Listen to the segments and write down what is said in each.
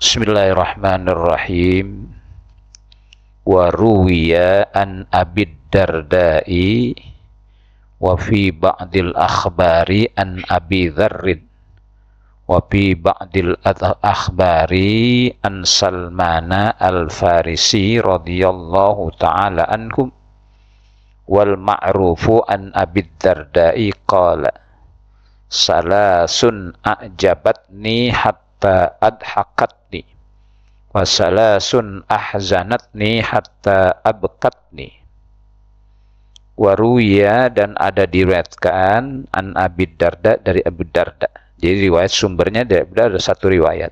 Bismillahirrahmanirrahim. Wa ruwiya an Abid Dardai wa fi ba'dil akhbari an Abi Dzarrin wa fi ba'dil akhbari an Salmana al-Farisi radhiyallahu ta'ala anhum wal ma'rufu an Abid Dardai qala salasun a'jabatni hatta adhaqatni wa salasun ahzanatni hatta abqatni. Waruya, dan ada diriwayatkan an Abi Darda, dari Abu Darda. Jadi riwayat sumbernya dari Abu Darda, satu riwayat.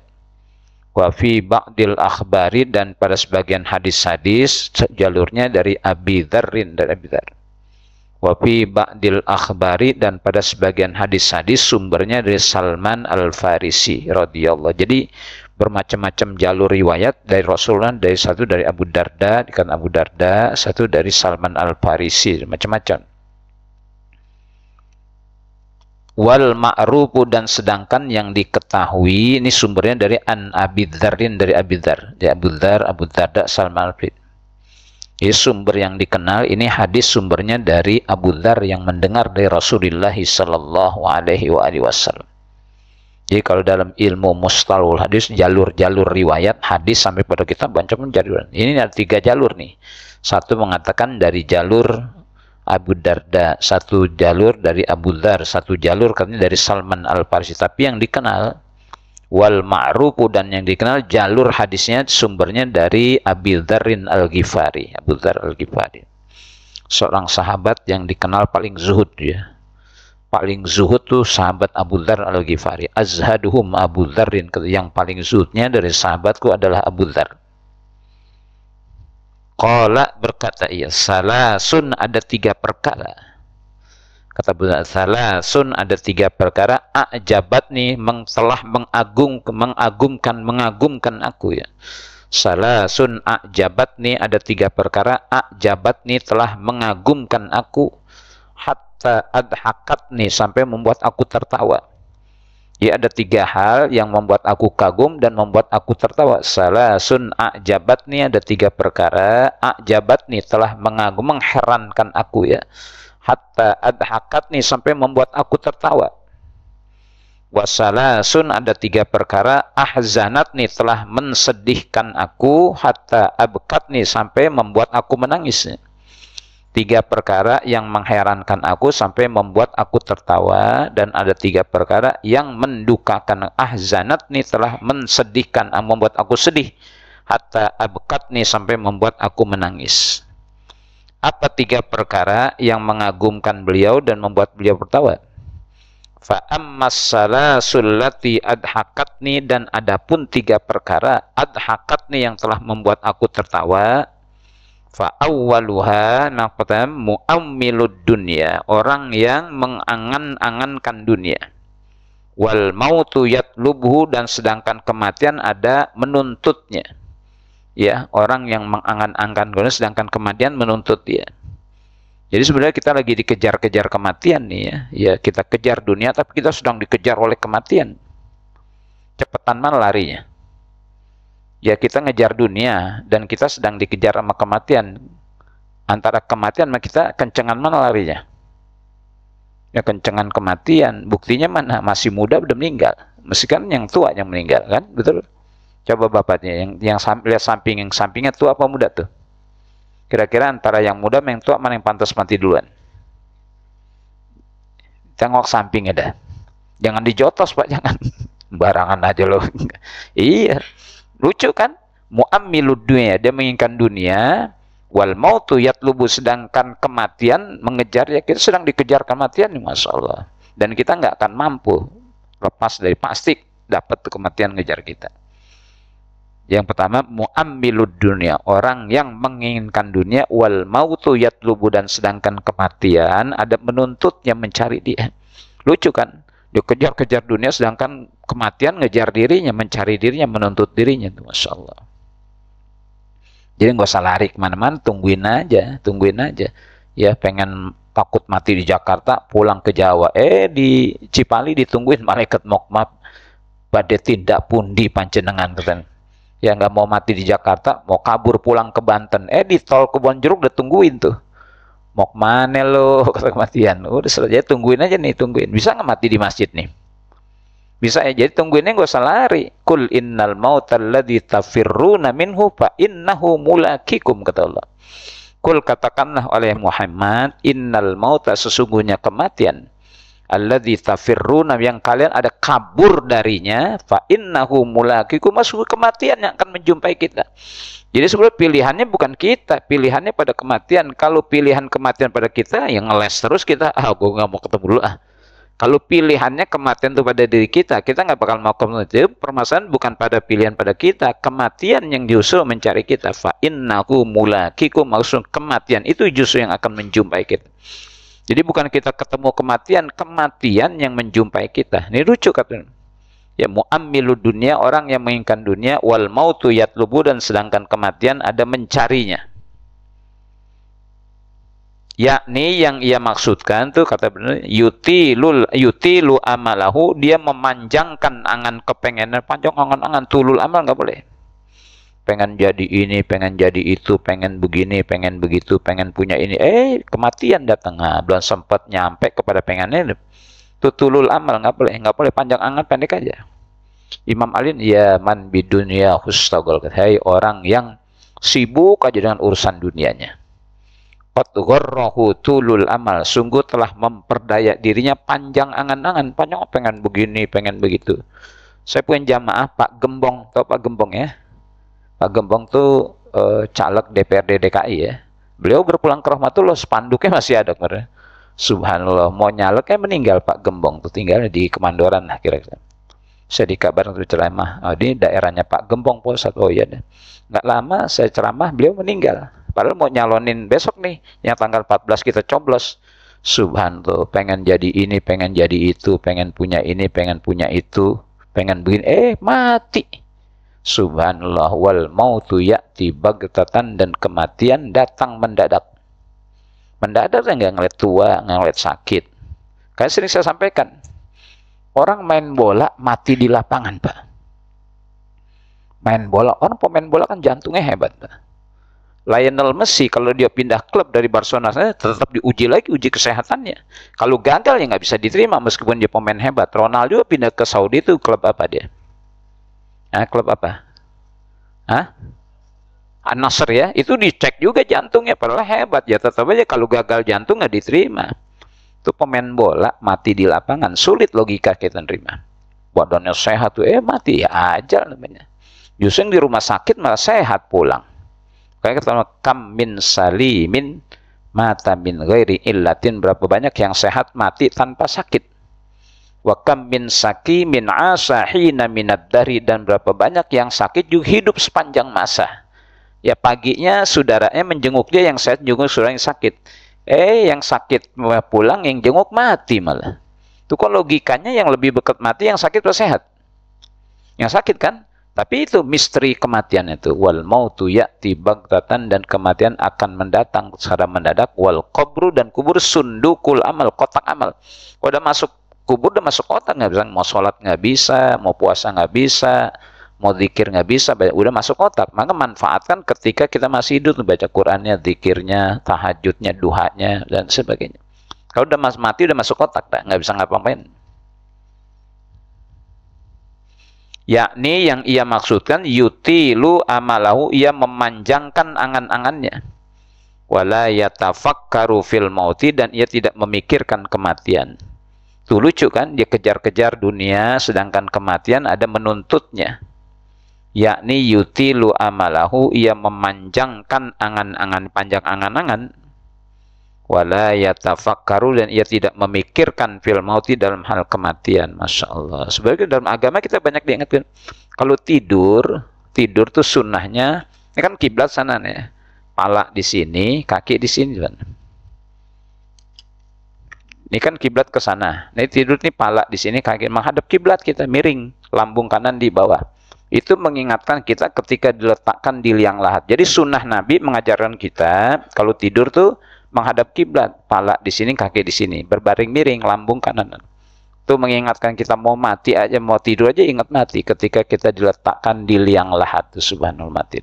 Wa fi ba'dil akhbari, dan pada sebagian hadis-hadis jalurnya dari Abi Dzarrin, dari Abi Dzar. Wa fi ba'dil akhbari, dan pada sebagian hadis-hadis sumbernya dari Salman al-Farisi radhiyallahu. Jadi bermacam-macam jalur riwayat dari Rasulullah, dari satu dari Abu Darda, dikatakan Abu Darda, satu dari Salman al-Farisi, macam-macam. Wal ma'rufu, dan sedangkan yang diketahui ini sumbernya dari an Abi Dzarrin, dari Abi Dzar, dari Abu Dzar, Abu Darda, Salman al-Farisi. Ini sumber yang dikenal, ini hadis sumbernya dari Abu Dzar yang mendengar dari Rasulullah sallallahu alaihi wasallam. Jadi kalau dalam ilmu mustalahul hadis, jalur-jalur riwayat hadis sampai pada kita banyak jalur. Ini ada 3 jalur nih. Satu mengatakan dari jalur Abu Darda, satu jalur dari Abu Dzar, satu jalur katanya dari Salman al-Farisi. Tapi yang dikenal wal ma'rufu, dan yang dikenal jalur hadisnya sumbernya dari Abi Dzarrin al-Ghifari, Abu Dzar al-Ghifari. Seorang sahabat yang dikenal paling zuhud ya. Paling zuhud tuh sahabat Abu Dzar al-Ghifari. Azhaduhum Abu Dzarrin, yang paling zuhudnya dari sahabatku adalah Abu Dzar. Qala, berkata ia, salasun, ada 3 perkara. Kata Abu Dzar, salasun, ada 3 perkara, a'jabatni, telah mengagumkan aku ya. Salasun a'jabatni, ada 3 perkara, a'jabatni, telah mengagumkan aku, adhaqatni, sampai membuat aku tertawa. Ya, ada 3 hal yang membuat aku kagum dan membuat aku tertawa. Salasun a'jabatni, ada 3 perkara, a'jabatni, telah mengherankan aku ya. Hatta adhaqatni, sampai membuat aku tertawa. Wasalasun, ada 3 perkara, ahzanatni, telah mensedihkan aku, hatta abqatni, sampai membuat aku menangis. 3 perkara yang mengherankan aku sampai membuat aku tertawa, dan ada 3 perkara yang mendukakan. Ahzanatni, telah mensedihkan, membuat aku sedih. Hatta abqatni, sampai membuat aku menangis. Apa 3 perkara yang mengagumkan beliau dan membuat beliau tertawa? Fa ammas salasul lati adhaqatni, dan adapun 3 perkara adhaqatni yang telah membuat aku tertawa. Fa awwaluha, yang pertama, mu'ammilud dunya, orang yang mengangan-angankan dunia. Wal mautu yatlubhu, dan sedangkan kematian ada menuntutnya. Ya, orang yang mengangan-angankan dunia sedangkan kematian menuntut dia. Jadi sebenarnya kita lagi dikejar-kejar kematian nih ya. Ya, kita kejar dunia tapi kita sedang dikejar oleh kematian. Cepetan mana larinya? Ya, kita ngejar dunia dan kita sedang dikejar sama kematian. Antara kematian sama kita, kencengan mana larinya? Ya, kencengan kematian. Buktinya mana? Masih muda udah meninggal. Mesti kan yang tua yang meninggal kan? Betul? Coba bapaknya yang lihat sampingnya tua apa muda tuh? Kira-kira antara yang muda sama yang tua mana yang pantas mati duluan? Tengok sampingnya dah. Jangan dijotos Pak, jangan. Barangan aja loh. Iya. Lucu kan? Mu'ammilud dunya, dia menginginkan dunia. Wal mautu yatlubu, sedangkan kematian mengejar, ya kita sedang dikejar kematian, Masya Allah. Dan kita nggak akan mampu lepas dari, pasti dapat kematian ngejar kita. Yang pertama, mu'ammilud dunya, orang yang menginginkan dunia. Wal mautu yatlubu, dan sedangkan kematian ada menuntutnya, mencari dia. Lucu kan? Dia kejar-kejar dunia sedangkan kematian ngejar dirinya, mencari dirinya, menuntut dirinya. Masya Allah. Jadi nggak usah lari kemana-mana, tungguin aja. Ya, pengen takut mati di Jakarta, pulang ke Jawa. Di Cipali ditungguin malaikat mokmab. Badhe tindak pundi panjenengan, Ya nggak mau mati di Jakarta, mau kabur pulang ke Banten. Di tol Kebonjeruk udah tungguin tuh. Mau kemana lo? Kata kematian. Udah selesai, tungguin aja nih, tungguin. Bisa nggak mati di masjid nih? Bisa ya, jadi tungguinnya nggak usah lari. Kul innal mautal ladzi tafirruna minhu fa innahu mulaqikum, kata Allah. Kul, katakanlah oleh Muhammad, innal mauta, sesungguhnya kematian, alladzi tafirruna, yang kalian ada kabur darinya, fa innahu mulaqikum, masuk kematian yang akan menjumpai kita. Jadi sebenarnya pilihannya bukan kita, pilihannya pada kematian. Kalau pilihan kematian pada kita, yang ngeles terus kita, gue nggak mau ketemu dulu ah. Kalau pilihannya kematian itu pada diri kita nggak bakal mau kematian. Permasalahan bukan pada pilihan pada kita, kematian yang justru mencari kita. Fa innahu mulaqikum, maksud kematian itu justru yang akan menjumpai kita. Jadi bukan kita ketemu kematian, kematian yang menjumpai kita. Ini lucu katanya. Ya, mu'ammilu dunia, orang yang menginginkan dunia, wal mautu yatlubu, dan sedangkan kematian ada mencarinya. Yakni yang ia maksudkan tuh, kata benar, yutilu amalahu, dia memanjangkan angan kepengenan, panjang angan-angan, tulul amal nggak boleh. Pengen jadi ini, pengen jadi itu, pengen begini, pengen begitu, pengen punya ini. Kematian datang. Belum sempat nyampe kepada pengennya. Tutulul amal, nggak boleh panjang angan, pendek aja. Imam Ali, ya man bidunya hustagol. Hai orang yang sibuk aja dengan urusan dunianya. Qad gharrahu tulul amal, sungguh telah memperdaya dirinya panjang angan-angan, panjang pengen begini, pengen begitu. Saya punya jamaah Pak Gembong, tahu Pak Gembong ya? Pak Gembong tuh caleg DPRD DKI ya. Beliau berpulang ke rahmatullah, spanduknya masih ada kemarin. Subhanallah, mau nyalek meninggal Pak Gembong tuh, tinggal di Kemandoran lah kira-kira. Saya dikabarin untuk ceramah, ini daerahnya Pak Gembong Pusat. Oh iya deh. Nggak lama saya ceramah, beliau meninggal. Padahal mau nyalonin besok nih, yang tanggal 14 kita coblos. Subhanallah, pengen jadi ini, pengen jadi itu, pengen punya ini, pengen punya itu, pengen begini, mati. Subhanallah, wal mautu ya'ti baghtatan, dan kematian datang mendadak. Mendadak nggak ngeliat tua, nggak ngeliat sakit. Kayak sering saya sampaikan, orang main bola mati di lapangan, Pak. Main bola, orang pemain bola kan jantungnya hebat, Pak. Lionel Messi kalau dia pindah klub dari Barcelona, tetap diuji lagi, uji kesehatannya. Kalau gagal ya nggak bisa diterima meskipun dia pemain hebat. Ronaldo pindah ke Saudi, itu klub apa dia? Klub apa? An-Nasr ya, itu dicek juga jantungnya, padahal hebat ya, tetap aja kalau gagal jantung nggak diterima. Itu pemain bola mati di lapangan, sulit logika kita nerima. Badannya sehat tuh, mati ya aja namanya. Justru yang di rumah sakit malah sehat pulang. Kayak kata kam min salimin mata min ghairi illatin, berapa banyak yang sehat mati tanpa sakit. Wa kam min sakimin asa hina minad dari, dan berapa banyak yang sakit juga hidup sepanjang masa. Ya paginya saudaranya menjenguk dia, yang sehat jenguk saudara yang sakit. Yang sakit pulang, yang jenguk mati malah. Itu kok logikanya yang lebih dekat mati yang sakit atau sehat? Yang sakit kan? Tapi itu misteri kematian itu. Wal mautu ya'ti baghtatan, dan kematian akan mendatang secara mendadak. Wal qabru, dan kubur sundukul amal, kotak amal. Kalau udah masuk kubur, udah masuk kotak, nggak bisa, mau sholat nggak bisa, mau puasa nggak bisa, mau zikir nggak bisa, udah masuk kotak. Maka manfaatkan ketika kita masih hidup, baca Qur'annya, zikirnya, tahajudnya, duhanya, dan sebagainya. Kalau udah mati, udah masuk kotak, nggak bisa ngapa-ngapain. Yakni yang ia maksudkan, yutilu amalahu, ia memanjangkan angan-angannya. Wala yatafakkaru fil mauti, dan ia tidak memikirkan kematian. Itu lucu kan, dia kejar-kejar dunia, sedangkan kematian ada menuntutnya. Yakni yutilu amalahu, ia memanjangkan angan-angan, panjang angan-angan. Wala yatafakkaru, dan ia tidak memikirkan fil mauti, dalam hal kematian. Masya Allah. Sebenarnya dalam agama kita banyak diingatkan. Kalau tidur tuh sunnahnya, ini kan kiblat sana nih, pala di sini, kaki di sini kan. Ini kan kiblat ke sana. Ini tidur nih pala di sini, kaki menghadap kiblat, kita miring, lambung kanan di bawah. Itu mengingatkan kita ketika diletakkan di liang lahat. Jadi sunnah Nabi mengajarkan kita kalau tidur tuh menghadap kiblat, pala di sini, kaki di sini, berbaring miring, lambung kanan. Itu mengingatkan kita mau mati aja, mau tidur aja ingat mati ketika kita diletakkan di liang lahat. Subhanallah mati.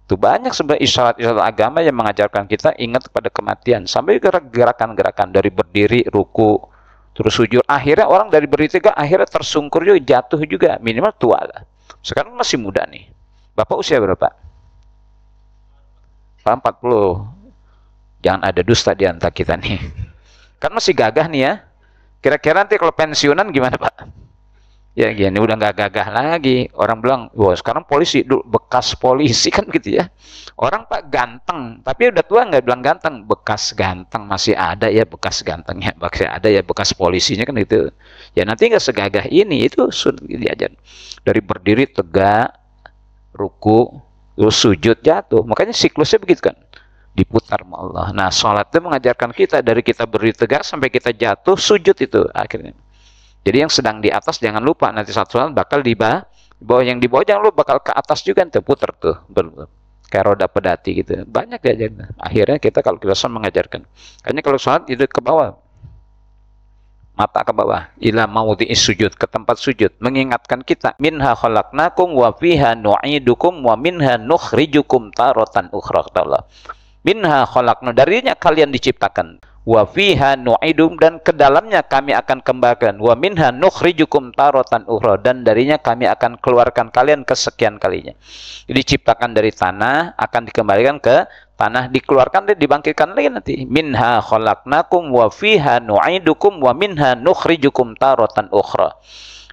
Itu banyak sebenarnya isyarat-isyarat agama yang mengajarkan kita ingat kepada kematian. Sampai gerakan-gerakan dari berdiri, ruku, terus sujud. Akhirnya orang dari berdiri akhirnya tersungkur juga, jatuh juga. Minimal tua lah. Sekarang masih muda nih. Bapak usia berapa? 40. Jangan ada dusta di antara kita nih. Kan masih gagah nih ya. Kira-kira nanti kalau pensiunan gimana Pak? Ya gini, udah nggak gagah lagi. Orang bilang, wah sekarang polisi, bekas polisi kan gitu ya. Orang Pak ganteng, tapi udah tua nggak bilang ganteng. Bekas ganteng masih ada ya, bekas gantengnya. Masih ada ya, bekas polisinya kan gitu. Ya nanti nggak segagah ini, itu sudah diajar. Dari berdiri tegak, ruku, terus sujud jatuh. Makanya siklusnya begitu kan. Diputar sama Allah. Nah sholat itu mengajarkan kita, dari kita berdiri tegak sampai kita jatuh, sujud itu akhirnya. Jadi yang sedang di atas jangan lupa, nanti satu saat bakal di bawah, yang di bawah jangan lupa bakal ke atas juga, nanti putar tuh, kayak roda pedati gitu. Banyak ya, akhirnya kita kalau kita sholat mengajarkan. Kayaknya kalau sholat itu ke bawah, mata ke bawah, ila maudhi'is sujud, ke tempat sujud, mengingatkan kita, minha khalaqnakum wa fiha nu'idukum wa minha nukhrijukum taratan ukhra. Minha khalaqna, darinya kalian diciptakan, wa fiha nu'idum, dan ke dalamnya kami akan kembalikan, wa minha nukhrijukum taratan ukhra, dan darinya kami akan keluarkan kalian kesekian kalinya. Diciptakan dari tanah, akan dikembalikan ke tanah, dikeluarkan dan dibangkitkan lagi nanti. Minha khalaqnakum wa fiha nu'idukum wa minha nukhrijukum taratan ukhra.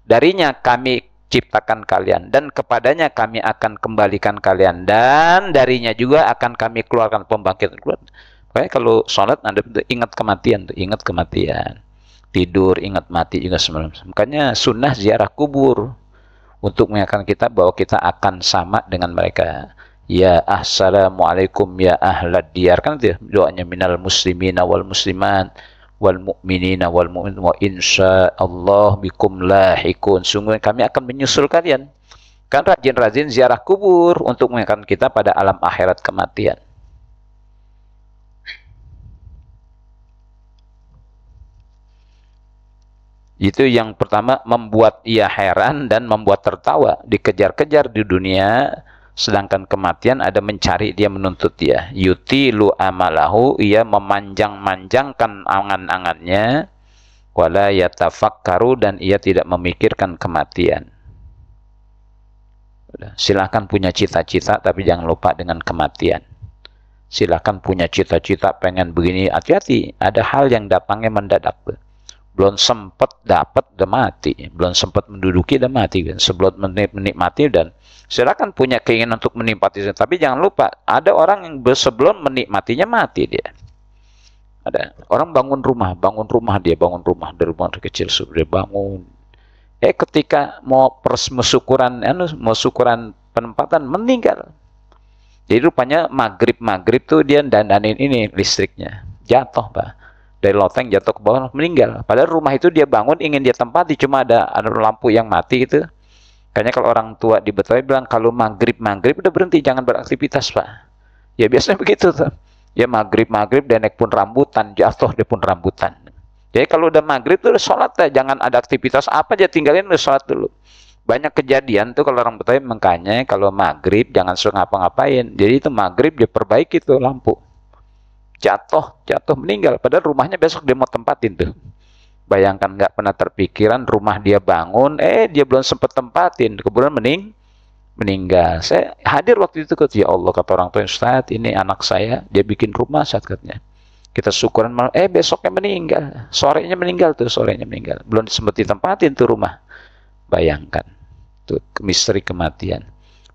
Darinya kami ciptakan kalian, dan kepadanya kami akan kembalikan kalian, dan darinya juga akan kami keluarkan pembangkitan. Makanya kalau sholat Anda ingat kematian tuh, ingat kematian. Tidur ingat mati juga semalam. Makanya sunnah ziarah kubur untuk mengingatkan kita bahwa kita akan sama dengan mereka. Ya assalamualaikum ya ahlad diyar, kan itu doanya, minal muslimina wal muslimat wal mu'minina wal mu'min wa insyaallah bikum lahikun. Sungguh kami akan menyusul kalian. Kan rajin-rajin ziarah kubur untuk mengingatkan kita pada alam akhirat kematian. Itu yang pertama, membuat ia heran dan membuat tertawa. Dikejar-kejar di dunia, sedangkan kematian ada mencari dia, menuntut dia. Yutilu amalahu, ia memanjang-manjangkan angan-angannya. Wala yatafakkaru, dan ia tidak memikirkan kematian. Silahkan punya cita-cita, tapi jangan lupa dengan kematian. Silahkan punya cita-cita pengen begini, hati-hati. Ada hal yang datangnya mendadak. Belum sempat dapat udah mati, belum sempat menduduki udah mati kan. Sebelum menikmati, dan silakan punya keinginan untuk menikmati, tapi jangan lupa ada orang yang sebelum menikmatinya mati dia. Ada orang bangun rumah dia bangun rumah dari kecil sudah bangun. Ketika mau syukuran penempatan meninggal. Jadi rupanya maghrib tuh dia dandanin ini listriknya jatuh Pak. Dari loteng jatuh ke bawah meninggal. Padahal rumah itu dia bangun ingin dia tempati, cuma ada lampu yang mati itu. Kayaknya kalau orang tua di Betawi bilang kalau maghrib udah berhenti, jangan beraktivitas Pak. Ya biasanya begitu tuh. Ya maghrib dan naik pun rambutan, jatuh dia pun rambutan. Jadi kalau udah maghrib tuh udah sholat ya, jangan ada aktivitas apa aja, tinggalin udah sholat dulu. Banyak kejadian tuh kalau orang Betawi, makanya kalau maghrib jangan suruh ngapa-ngapain. Jadi itu maghrib dia perbaiki tuh lampu. Jatuh meninggal, padahal rumahnya besok dia mau tempatin tuh. Bayangkan, nggak pernah terpikiran rumah dia bangun, dia belum sempat tempatin, kemudian meninggal. Saya hadir waktu itu, ya Allah, kata orang tua, Ustaz, ini anak saya, dia bikin rumah, saat katanya kita syukuran malam, besoknya meninggal, sorenya meninggal, belum sempat ditempatin tuh rumah. Bayangkan tuh misteri kematian.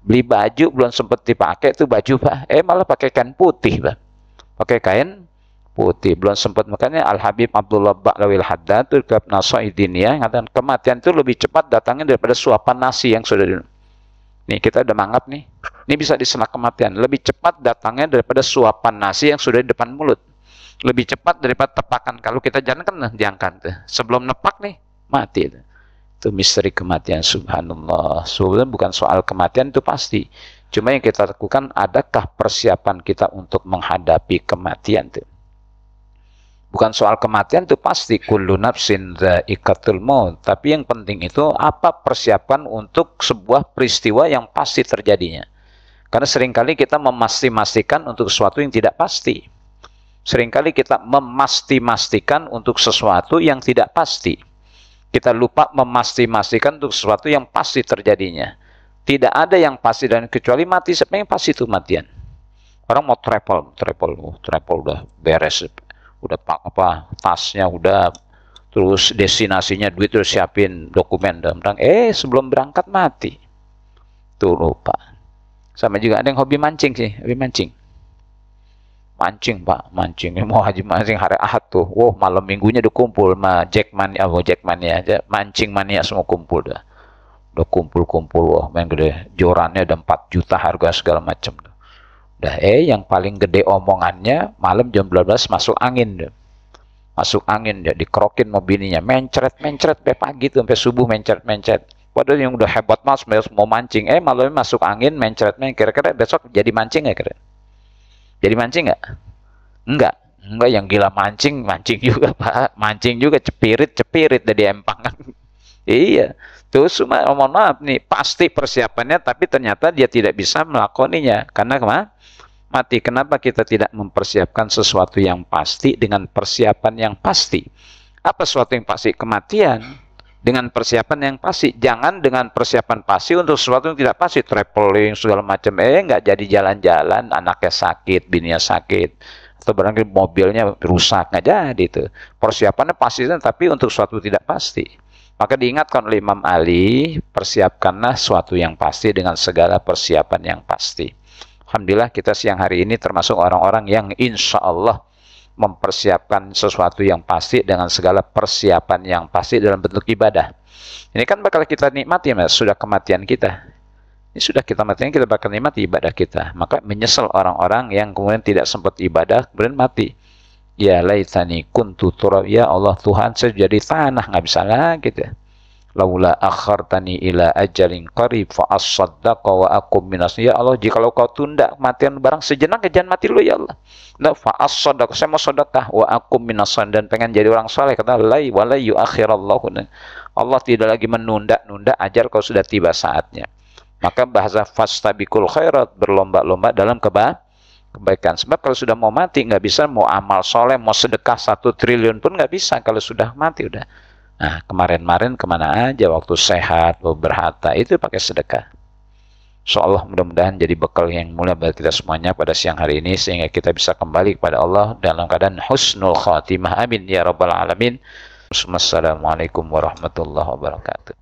Beli baju belum sempat dipakai tuh baju Pak, malah pakai kain putih Pak. Pakai kain putih, belum sempat. Makanya Al-Habib Abdullah Ba'lawil Haddad itu kitab Nasaidin ya, mengatakan kematian itu lebih cepat datangnya daripada suapan nasi yang sudah dulu. Nih kita udah mangap nih, ini bisa diselah kematian, lebih cepat datangnya daripada suapan nasi yang sudah di depan mulut, lebih cepat daripada tepakan. Kalau kita jalan kan diangkat tuh, sebelum nepak nih mati tuh. Itu misteri kematian, subhanallah. Sebenarnya bukan soal kematian, itu pasti. Cuma yang kita lakukan, adakah persiapan kita untuk menghadapi kematian itu? Bukan soal kematian itu pasti, kullu nafsin dha'iqatul maut, tapi yang penting itu apa persiapan untuk sebuah peristiwa yang pasti terjadinya. Karena seringkali kita memastikan untuk sesuatu yang tidak pasti. Seringkali kita memastikan untuk sesuatu yang tidak pasti. Kita lupa memastikan untuk sesuatu yang pasti terjadinya. Tidak ada yang pasti dan kecuali mati. Siapa yang pasti itu matian? Orang mau travel udah beres, udah tasnya udah, terus destinasinya duit udah siapin, dokumen dan sebelum berangkat mati. Tuh lupa. Sama juga ada yang hobi mancing sih, mancing pak, mau haji mancing hari Ahad tuh, malam minggunya udah kumpul sama Jack Mania aja, mancing mania semua kumpul udah kumpul, main gede, jorannya ada 4 juta harga segala macam. Udah yang paling gede omongannya malam jam 12 masuk angin dia dikerokin mobilnya, mencret sampai pagi tuh, sampai subuh mencret. Padahal yang udah hebat mas mau mancing, malamnya masuk angin mencret. Kira-kira besok jadi mancing nggak? Jadi mancing nggak? Enggak, yang gila mancing juga pak, mancing juga cepirit dari empangan. Iya, terus mohon maaf nih, pasti persiapannya tapi ternyata dia tidak bisa melakoninya karena mati. Kenapa kita tidak mempersiapkan sesuatu yang pasti dengan persiapan yang pasti? Apa sesuatu yang pasti? Kematian. Dengan persiapan yang pasti. Jangan dengan persiapan pasti untuk sesuatu yang tidak pasti. Traveling, segala macam. Nggak jadi jalan-jalan, anaknya sakit, bininya sakit. Atau barangkali mobilnya rusak. Nggak jadi itu. Persiapannya pasti, tapi untuk sesuatu tidak pasti. Maka diingatkan oleh Imam Ali, persiapkanlah sesuatu yang pasti dengan segala persiapan yang pasti. Alhamdulillah kita siang hari ini termasuk orang-orang yang insya Allah mempersiapkan sesuatu yang pasti dengan segala persiapan yang pasti dalam bentuk ibadah. Ini kan bakal kita nikmati mas, sudah kematian kita. Ini sudah kita matikan, kita bakal nikmati ibadah kita. Maka menyesal orang-orang yang kemudian tidak sempat ibadah, kemudian mati. Ya laitani kuntu turab, ya Allah Tuhan saya jadi tanah, nggak bisa lagi gitu. Laula akhartani ila ajalin qarib fa asaddaqa wa akum minas, ya Allah jikalau kau tunda kematian barang sejenak jangan mati lu ya Allah. Nah fa asaddaqa, saya mau sedekah, wa akum minas, dan pengen jadi orang saleh. Kata lai wala yuakhirallahu, Allah tidak lagi menunda-nunda ajal kau sudah tiba saatnya. Maka bahasa fastabiqul khairat, berlomba-lomba dalam kebaikan. Sebab kalau sudah mau mati nggak bisa mau amal soleh, mau sedekah 1 triliun pun nggak bisa kalau sudah mati udah. Nah, kemarin kemana aja waktu sehat, berharta, itu pakai sedekah. Insyaallah mudah-mudahan jadi bekal yang mulia bagi kita semuanya pada siang hari ini, sehingga kita bisa kembali kepada Allah dalam keadaan husnul khatimah. Amin ya rabbal alamin. Wassalamualaikum warahmatullahi wabarakatuh.